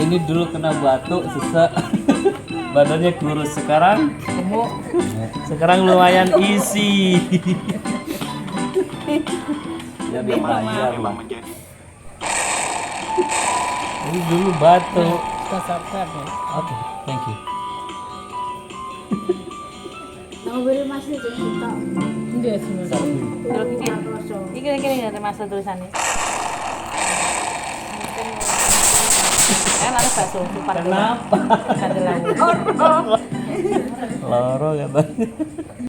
ini dulu kena batuk sesak. Badannya kurus, sekarang Gemuk. sekarang lumayan isi. Ya lumayan lah. Ini dulu batuk. Kasar ya. Oke, thank you. Nang beli masih cerita. Dia sebenarnya. Terus iki. Iki ada masa tulisannya. Harus bakso cepat. Kenapa? Kan lawu. Loro katanya.